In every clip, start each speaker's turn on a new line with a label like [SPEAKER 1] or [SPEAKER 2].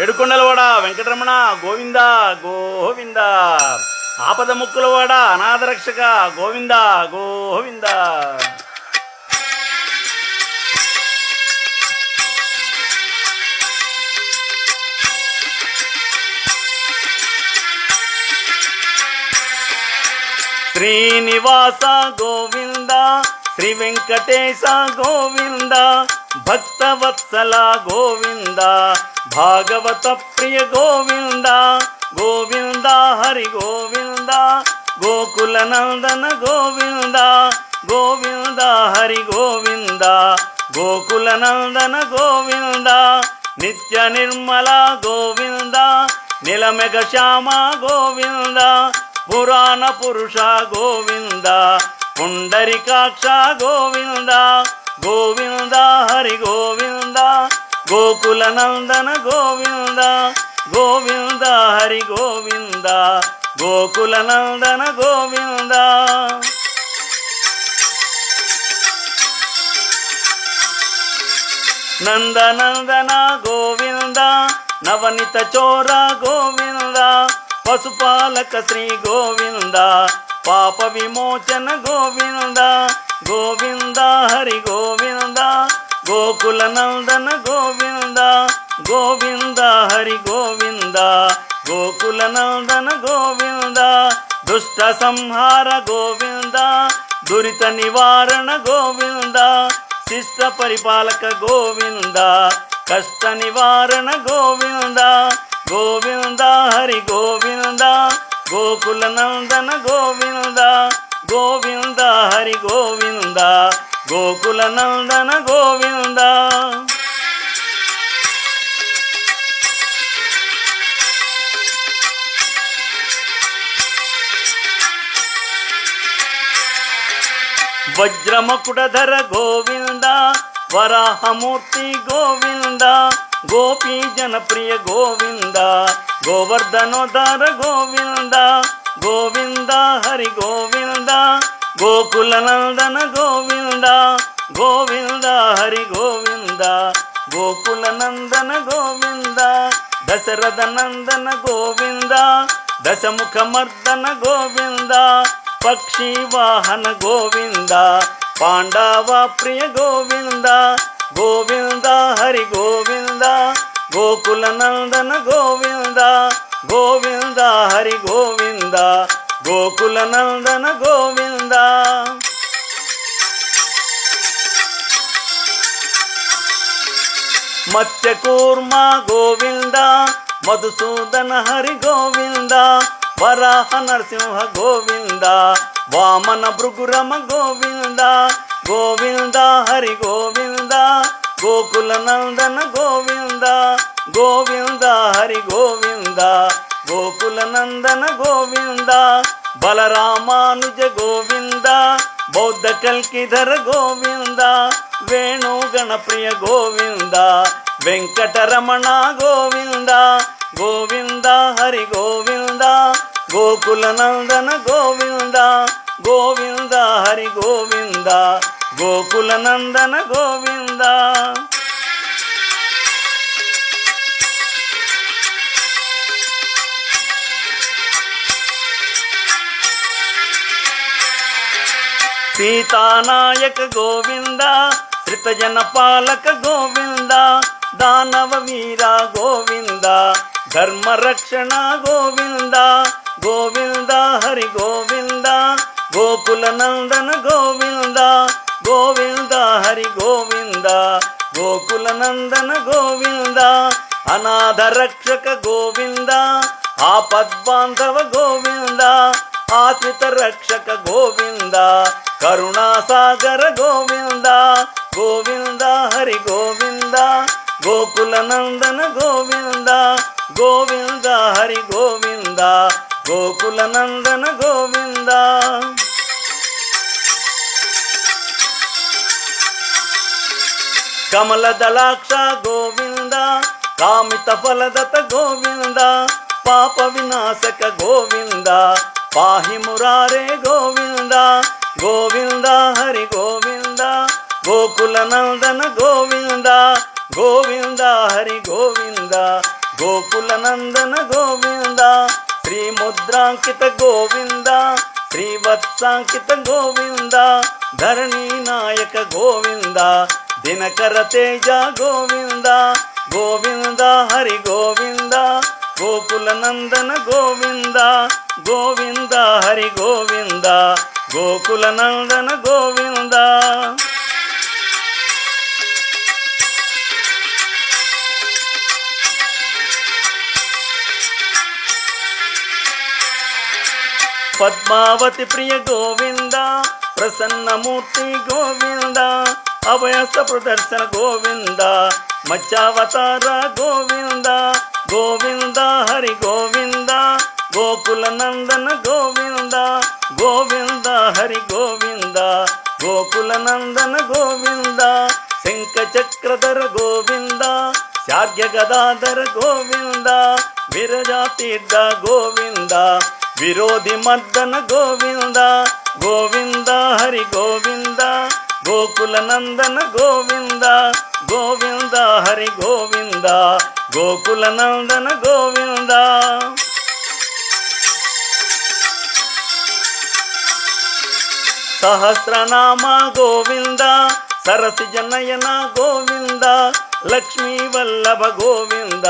[SPEAKER 1] ఏడుకొండలవాడ వెంకటరమణ గోవింద గోవింద. ఆపద ముక్కులవాడ అనాథ రక్షక గోవింద గోవింద. శ్రీనివాస గోవింద, శ్రీ వెంకటేశ గోవింద, భక్తవత్సల గోవింద, భాగవత ప్రియ గోవింద గోవింద. హరి గోవింద, గోకుల నందన గోవింద గోవింద. హరి గోవింద, గోకుల నందన గోవింద. నిత్య నిర్మల గోవింద, నిలమెగ శ్యామ గోవింద, పురాణ పురుష గోవింద, పుండరికాక్ష గోవింద గోవింద. హరి గోవింద, గోకుల నందన గోవింద గోవింద. హరి గోవింద, గోకుల నందన గోవింద. నందనందన గోవింద, నవనిత చోర గోవింద, పశుపాలక శ్రీ గోవింద, పాప విమోచన గోవింద గోవింద. హరి గోవింద, గోకుల నందన గోవింద గోవింద. హరి గోవింద, గోకుల నందన గోవింద. దుష్ట సంహార గోవింద, దురిత నివారణ గోవింద, శిష్ట పరిపాలక గోవింద, కష్ట నివారణ గోవింద గోవింద. హరి గోవింద, గోకుల నందన గోవింద గోవింద. హరి గోవింద, గోకుల నందన గోవింద. వజ్రమకుడధర గోవింద, వరాహమూర్తి గోవింద, గోపీ జనప్రియ గోవింద, గోవర్ధనోధర గోవింద గోవింద. హరి గోవింద, గోకుల నందన గోవింద గోవింద. హరి గోవింద, గోకుల నందన గోవింద. దశరథ నందన గోవింద, దశముఖ మర్దన గోవింద, పక్షి వాహన గోవింద, పాండవ ప్రియ గోవింద గోవింద. హరి గోవింద, గోకుల నందన గోవింద గోవింద. హరి గోవింద, గోకుల నందన గోవింద. మత్స్యకూర్మ గోవింద, మధుసూదన హరి గోవింద, వరాహ నరసింహ గోవింద, వామన భృగురమ గోవింద గోవింద. హరి గోవింద, గోకుల నందన గోవింద గోవింద. హరి గోవింద, గోకుల నందన గోవింద. బలరామానుజ గోవింద, బౌద్ధ కల్కిధర గోవింద, వేణు గణప్రియ గోవింద, వెంకటరమణ గోవింద గోవింద. హరి గోవింద, గోకుల నందన గోవింద గోవింద. హరి గోవింద, గోకుల నందన గోవింద. సీతానాయక గోవింద, శ్రితజన పాలక గోవింద, దానవ వీర గోవింద, ధర్మరక్షణ గోవింద గోవింద. హరి గోవింద, గోకుల నందన గోవింద గోవింద. హరి గోవింద, గోకుల నందన గోవింద. అనాథ రక్షక గోవింద, ఆపద్బాంధవ గోవింద, ఆశ్రిత రక్షక గోవింద, కరుణాసాగర గోవింద గోవింద. హరి గోవింద, గోకుల నందన గోవింద గోవింద. హరి గోవింద, గోకుల నందన గోవింద. కమలదళాక్ష గోవింద, కామిత ఫలదత గోవింద, పాప వినాశక గోవింద, పాహి మురారే గోవింద గోవింద. హరి గోవింద, గోకుల నందన గోవింద గోవింద. హరి గోవింద, ಗೋಕುಲ ನಂದನ ಗೋವಿಂದ ಶ್ರೀ ಮುದ್ರಾಂಕಿತ ಗೋವಿಂದ ಶ್ರೀವತ್ಸಾಂಕಿತ ಗೋವಿಂದ ಧರಣಿ ನಾಯಕ ಗೋವಿಂದ ದಿನಕರ ತೇಜ ಗೋವಿಂದ ಗೋವಿಂದ ಹರಿ ಗೋವಿಂದ ಗೋಕುಲ ನಂದನ ಗೋವಿಂದ ಗೋವಿಂದ ಹರಿ ಗೋವಿಂದ ಗೋಕುಲ ನಂದನ ಗೋವಿಂದ. ಪದ್ಮಾವತಿ ಪ್ರಿಯ ಗೋವಿಂದ ಪ್ರಸನ್ನ ಮೂರ್ತಿ ಗೋವಿಂದ ಅಭಯಸ ಪ್ರದರ್ಶನ ಗೋವಿಂದ ಮಚ್ಚಾವತಾರ ಗೋವಿಂದ ಗೋವಿಂದ ಹರಿ ಗೋವಿಂದ ಗೋಕುಲ ನಂದನ ಗೋವಿಂದ ಗೋವಿಂದ ಹರಿ ಗೋವಿಂದ ಗೋಕುಲ ನಂದನ ಗೋವಿಂದ ಶಂಖ ಚಕ್ರಧರ ಗೋವಿಂದ ಶಾರ್ಯ ಗದಾಧರ ಗೋವಿಂದ ವಿರಜಾತೀರ್ಥ ಗೋವಿಂದ ವಿರೋಧಿ ಮರ್ದನ ಗೋವಿಂದ ಗೋವಿಂದ ಹರಿ ಗೋವಿಂದ ಗೋಕುಲ ನಂದನ ಗೋವಿಂದ ಗೋವಿಂದ ಹರಿ ಗೋವಿಂದ ಗೋಕುಲ ನಂದನ ಗೋವಿಂದ. ಸಹಸ್ರನಾಮ ಗೋವಿಂದ ಸರಸಿಜ ನಯನ ಗೋವಿಂದ ಲಕ್ಷ್ಮೀ ವಲ್ಲಭ ಗೋವಿಂದ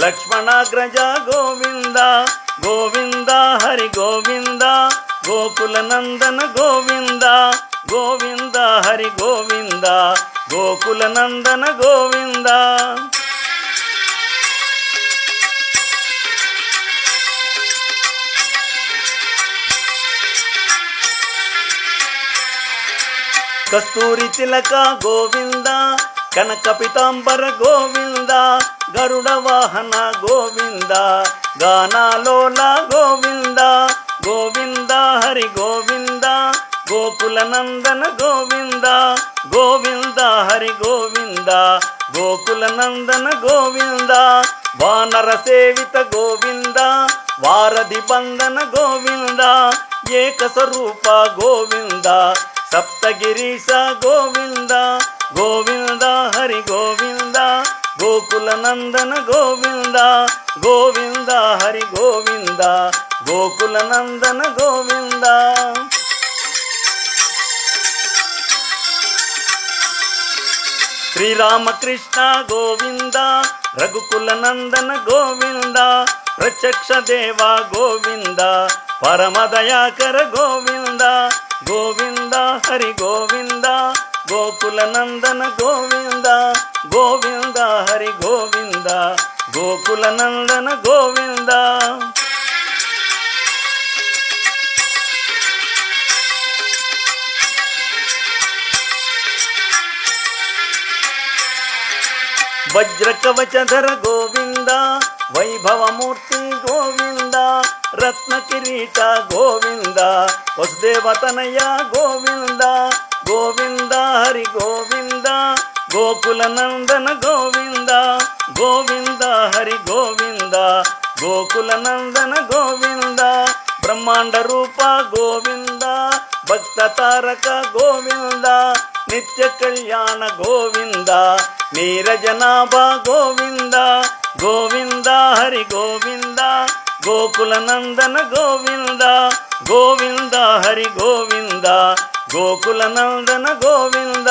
[SPEAKER 1] ಲಕ್ಷ್ಮಣಾಗ್ರಜ ಗೋವಿಂದ ಗೋವಿಂದ ಹರಿ ಗೋವಿಂದ ಗೋಕುಲ ನಂದನ ಗೋವಿಂದ ಗೋವಿಂದ ಹರಿ ಗೋವಿಂದ ಗೋಕುಲ ನಂದನ ಗೋವಿಂದ. ಕಸ್ತೂರಿ ತಿಲಕ ಗೋವಿಂದ ಕನಕ ಪಿತಾಂಬರ ಗೋವಿಂದ ಗರುಡ ವಾಹನ ಗೋವಿಂದ ಗಾನಾಲೋಲ ಗೋವಿಂದ ಗೋವಿಂದ ಹರಿ ಗೋವಿಂದ ಗೋಕುಲ ನಂದನ ಗೋವಿಂದ ಗೋವಿಂದ ಹರಿ ಗೋವಿಂದ ಗೋಕುಲ ನಂದನ ಗೋವಿಂದ. ವಾನರ ಸೇವಿತ ಗೋವಿಂದ ವಾರಧಿ ಬಂಧನ ಗೋವಿಂದ ಏಕ ಸ್ವರೂಪ ಗೋವಿಂದ ಸಪ್ತಗಿರೀಶ ಗೋವಿಂದ ಗೋವಿಂದ ಹರಿ ಗೋವಿಂದ ಗೋಕುಲ ನಂದನ ಗೋವಿಂದ ಗೋವಿಂದ ಹರಿ ಗೋವಿಂದ ಗೋಕುಲ ನಂದನ ಗೋವಿಂದ. ಶ್ರೀರಾಮಕೃಷ್ಣ ಗೋವಿಂದ ರಘುಕುಲ ನಂದನ ಗೋವಿಂದ ಪ್ರತ್ಯಕ್ಷ ದೇವ ಗೋವಿಂದ ಪರಮದಯಾಕರ ಗೋವಿಂದ ಗೋವಿಂದ ಹರಿ ಗೋವಿಂದ ಗೋಕುಲ ನಂದನ ಗೋವಿಂದ ಗೋವಿಂದ ಹರಿ ಗೋವಿಂದ ಗೋಕುಲ ನಂದನ ಗೋವಿಂದ. ವಜ್ರ ಕವಚಧರ ಗೋವಿಂದ ವೈಭವ ಮೂರ್ತಿ ಗೋವಿಂದ ರತ್ನ ಕಿರೀಟ ಗೋವಿಂದ ವಸುದೇವತನಯ ಗೋವಿಂದ ಗೋವಿಂದ ಹರಿ ಗೋವಿಂದ ಗೋಕುಲ ನಂದನ ಗೋವಿಂದ ಗೋವಿಂದ ಹರಿ ಗೋವಿಂದ ಗೋಕುಲ ನಂದನ ಗೋವಿಂದ. ಬ್ರಹ್ಮಾಂಡ ರೂಪ ಗೋವಿಂದ ಭಕ್ತ ತಾರಕ ಗೋವಿಂದ ನಿತ್ಯ ಕಲ್ಯಾಣ ಗೋವಿಂದ ನೀರಜನಾಭ ಗೋವಿಂದ ಗೋವಿಂದ ಹರಿ ಗೋವಿಂದ ಗೋಕುಲ ನಂದನ ಗೋವಿಂದ ಗೋವಿಂದ ಹರಿ ಗೋವಿಂದ ಗೋಕುಲ ನಂದನ ಗೋವಿಂದ.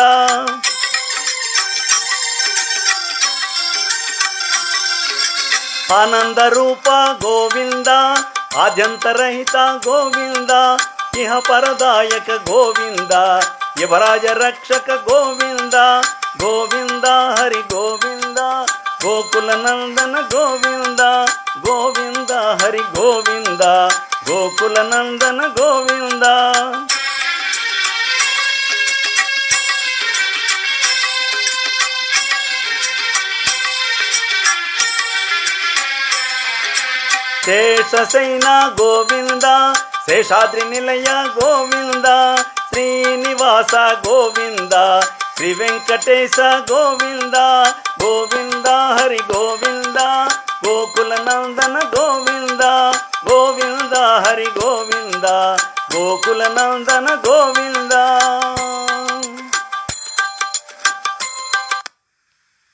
[SPEAKER 1] ಆನಂದ ರೂಪ ಗೋವಿಂದ ಆದ್ಯಂತರಹಿತ ಗೋವಿಂದ ಇಹ ಪರದಾಯಕ ಗೋವಿಂದ ಯುವರಾಜ ರಕ್ಷಕ ಗೋವಿಂದ ಗೋವಿಂದ ಹರಿ ಗೋವಿಂದ ಗೋಕುಲ ನಂದನ ಗೋವಿಂದ ಗೋವಿಂದ ಹರಿ ಗೋವಿಂದ ಗೋಕುಲ ನಂದನ ಗೋವಿಂದ. ಶೇಷಸೈನ ಗೋವಿಂದ ಶೇಷಾದ್ರಿ ನಿಲಯ ಗೋವಿಂದ ಶ್ರೀನಿವಾಸ ಗೋವಿಂದ ಶ್ರೀ ವೆಂಕಟೇಶ ಗೋವಿಂದ ಗೋವಿಂದ ಹರಿ ಗೋವಿಂದ ಗೋಕುಲ ನಂದನ ಗೋವಿಂದ ಗೋವಿಂದ ಹರಿ ಗೋವಿಂದ ಗೋಕುಲ ನಂದನ ಗೋವಿಂದ.